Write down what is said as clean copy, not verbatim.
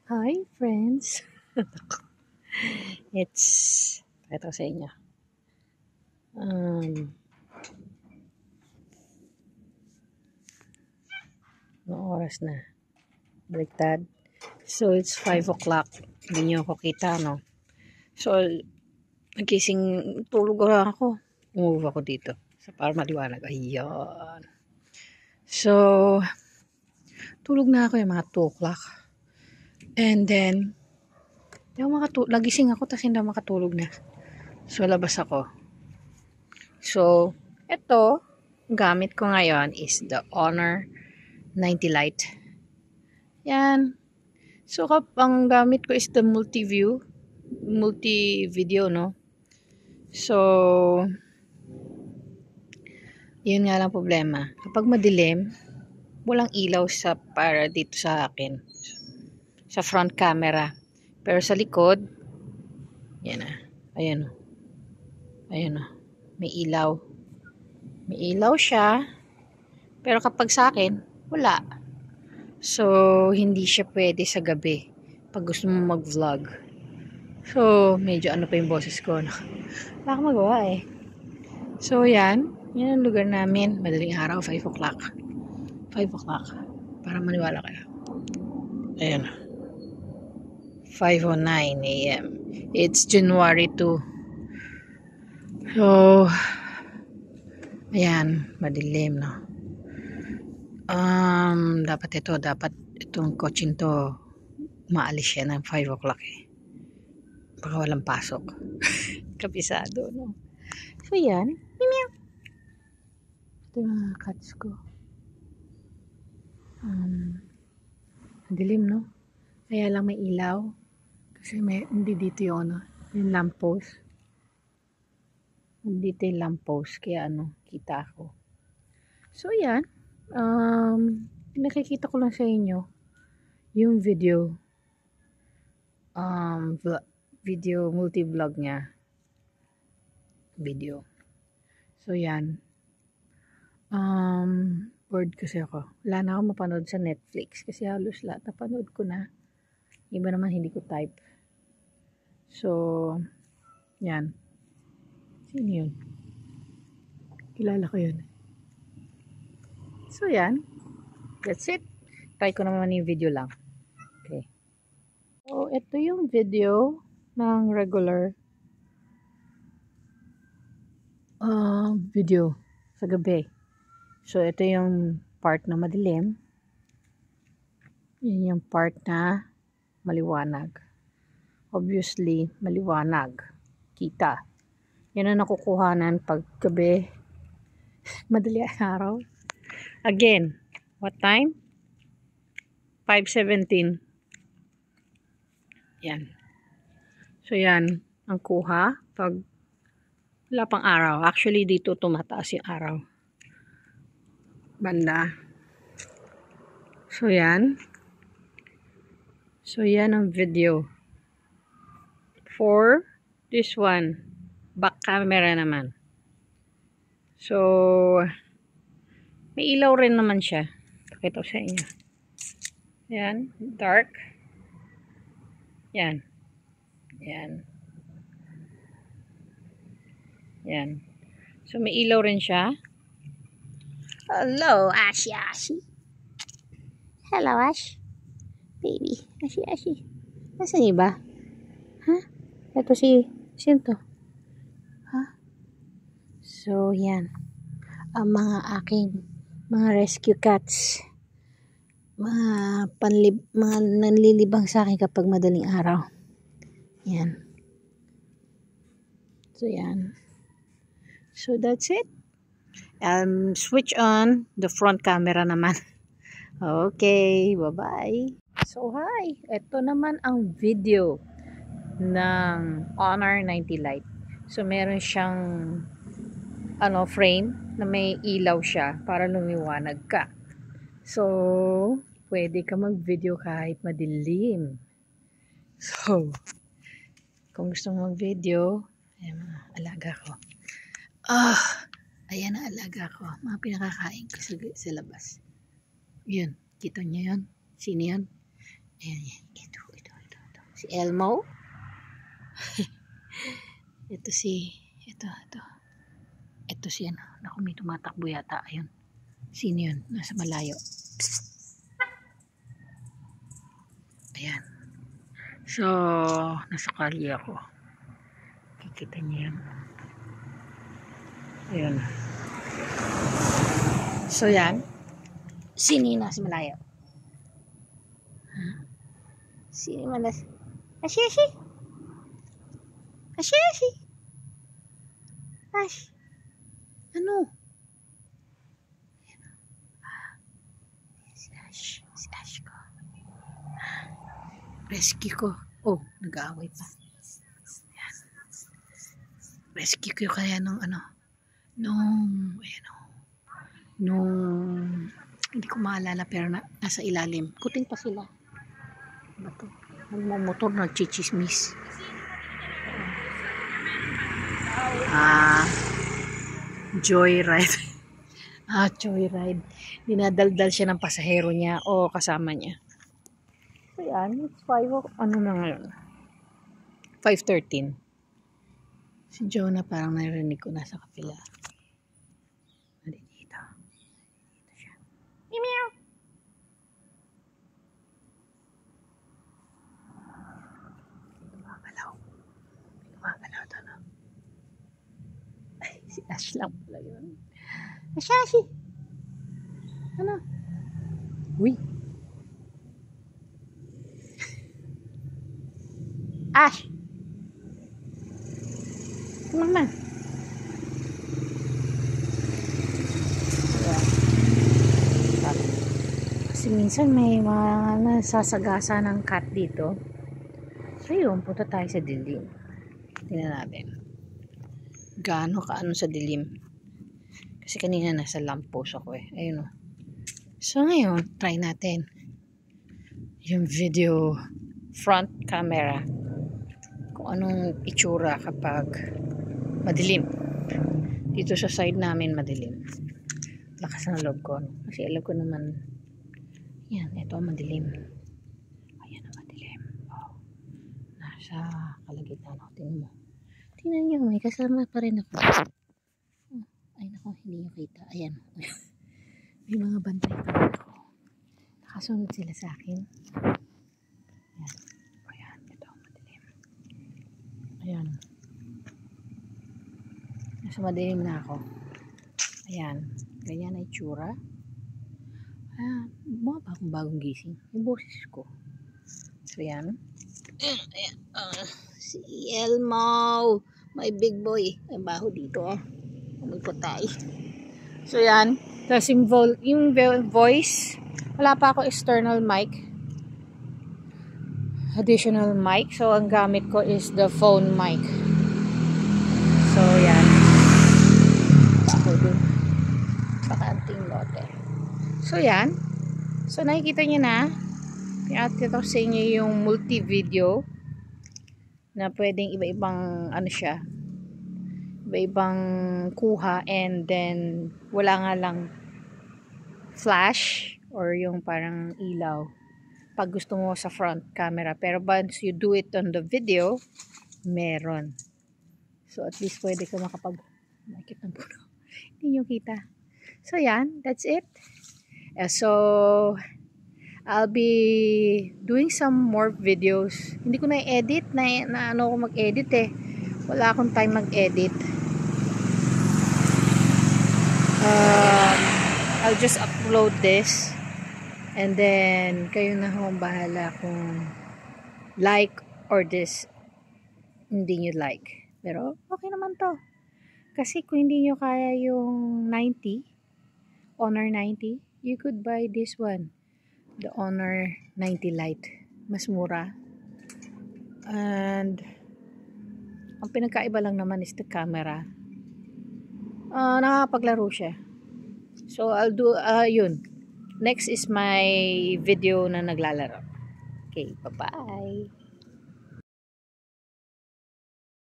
Hi, friends. Ito sa inyo. Anong oras na? Baliktad. So, it's 5 o'clock. Hindi nyo ako kita, no? So, nagising, tulog ako. Move ako dito. So, para maliwanag. Ayan. So, tulog na ako yung mga 2 o'clock. And then, nagising ako tapos hindi makatulog na. So, labas ako. So, ito, gamit ko ngayon is the Honor 90 Lite. Yan. So, ang gamit ko is the multi-video, no? So, yun nga lang problema. Kapag madilim, walang ilaw para dito sa akin. Sa front camera. Pero sa likod, yan na. Ayan o. Ayan o. May ilaw. May ilaw siya. Pero kapag sa akin, wala. So, hindi siya pwede sa gabi pag gusto mo mag-vlog. So, medyo ano pa yung boses ko. No? Wala akong magawa eh. So, yan. Yan ang lugar namin. Madaling araw, 5 o'clock. 5 o'clock. Para maniwala kayo. Ayan. 5:09 a.m. It's January 2. So, ayan. Madilim, no? Dapat itong coaching to maalis siya ng 5 o'clock eh. Baka walang pasok. Kabisado, no? So, yan. Meow. Ito yung mga cats ko. Dilim, no? Kaya lang may ilaw. Kasi hindi dito yung yung lamppost. Hindi dito yung lamppost. Kaya kita ako. So, yan. Nakikita ko lang sa inyo yung video. Multi-vlog niya. Video. So, yan. Bored kasi ako. Wala na ako mapanood sa Netflix kasi halos lahat napanood ko na. Iba naman hindi ko type. So, yan. Sino yun? Kilala ko yun. So, yan. That's it. Try ko naman yung video lang. Okay. So, ito yung video ng regular video sa gabi. So, ito yung part na madilim. Yun yung part na maliwanag. Obviously, maliwanag. Kita. Yan ang nakukuhanan pag gabi. Madali araw. Again, what time? 5:17. Yan. So, yan. Ang kuha pag wala pang araw. Actually, dito tumataas yung araw. Banda. So, yan. So, yan ang video. For this one. Back camera naman. So, may ilaw rin naman siya. Pakita ko sa inyo. Yan. Dark. Yan. Yan. Yan. So, may ilaw rin siya. Hello, Ashi. Hello, Ash. Baby. Ashi. Nasaan iba? Ha? Ito sino to? Ha? So, yan. Ang mga aking mga rescue cats. Mga nanlilibang sa akin kapag madaling araw. Yan. So, yan. So, that's it. Switch on the front camera naman. Okay, bye-bye. So, hi. Ito naman ang video ng Honor 90 Lite. So, meron siyang frame na may ilaw siya para lumiwanag ka. So, pwede ka mag-video kahit madilim. So, kung gusto mo mag-video, ayan mga alaga ko. Ayan na alaga ko. Mga pinakakain ko sa labas. Yun. Kita niyo yun? Sino yun? Ayan. Ito. Si Elmo. Ito si, ito. Ito si ano. Naku, may tumatakbo yata. Ayun. Sino yun? Nasa malayo. Psst. Ayan. So, nasa kalye ako. Kikita niyo yan. Ayun. So, yan. Sino yun nasa malayo? Sino man nasa... Ashishi! Ashishi! Ash! Ano? Si Ash ko. Rescue ko. Oh, nag-aaway pa. Ayan. Rescue ko kaya nung ano. Nung hindi ko maalala pero nasa ilalim. Kuting pa sila. Bato. Nagmamotor, nagchichismis. Joyride. Joyride. Dinadaldal siya ng pasahero niya o kasama niya. So yan, it's 5, ano na ngayon? 5:13. Si Jonah parang narinig ko nasa kapila. Dito siya. Meow. Gumagalaw to, no? Ay, si Ash lang pala yun. Ashashi! Ano? Uy! Ash! Mama! Kasi minsan may mga nasasagasa ng cat dito. So yun, punta tayo sa dilim. Tingnan natin. Gaano kaano sa dilim. Kasi kanina nasa lamppost ako eh. Ayun o. So ngayon, try natin. Yung video front camera. Kung anong itsura kapag madilim. Dito sa side namin madilim. Lakas ng loob ko. Kasi alam ko naman, yan, ito madilim. Ayan ang madilim. Oh. Nasa kalagitnaan ako. Tingnan mo. Tingnan nyo, may kasama pa rin ako. Oh, ay nako, hindi nyo kita. Ayan. May mga bantay pa rin ako. Nakasunod sila sa akin. Ayan. Ayan, ito madilim. Ayan. Nasa madilim na ako. Ayan. Ganyan na itsura. Mga bagong gising. Yung boses ko. So, yan. Ayan. Si Elmo. My big boy. Ay, baho dito. Umipotay. So, yan. Tapos yung voice. Wala pa ako external mic. Additional mic. So, ang gamit ko is the phone mic. So, yan. Baho dun. Pakanting lote. So, yan. So, nakikita nyo na. Pinakita ko sa inyo yung multi-video na pwedeng iba-ibang ano siya. Iba-ibang kuha and then wala nga lang flash or yung parang ilaw pag gusto mo sa front camera. Pero once you do it on the video, meron. So, at least pwede ka makita ng puno. Hindi nyo kita. So, yan. That's it. So, I'll be doing some more videos. Hindi ko na-edit. Na ano ko mag-edit eh. Wala akong time mag-edit. I'll just upload this. And then, kayo na akong bahala kung like or this hindi nyo like. Pero, okay naman to. Kasi kung hindi nyo kaya yung 90, Honor 90, you could buy this one. The Honor 90 Lite. Mas mura. And, ang pinagkaiba lang naman is the camera. Nakakapaglaro siya. So, I'll do, yun. Next is my video na naglalaro. Okay, bye-bye.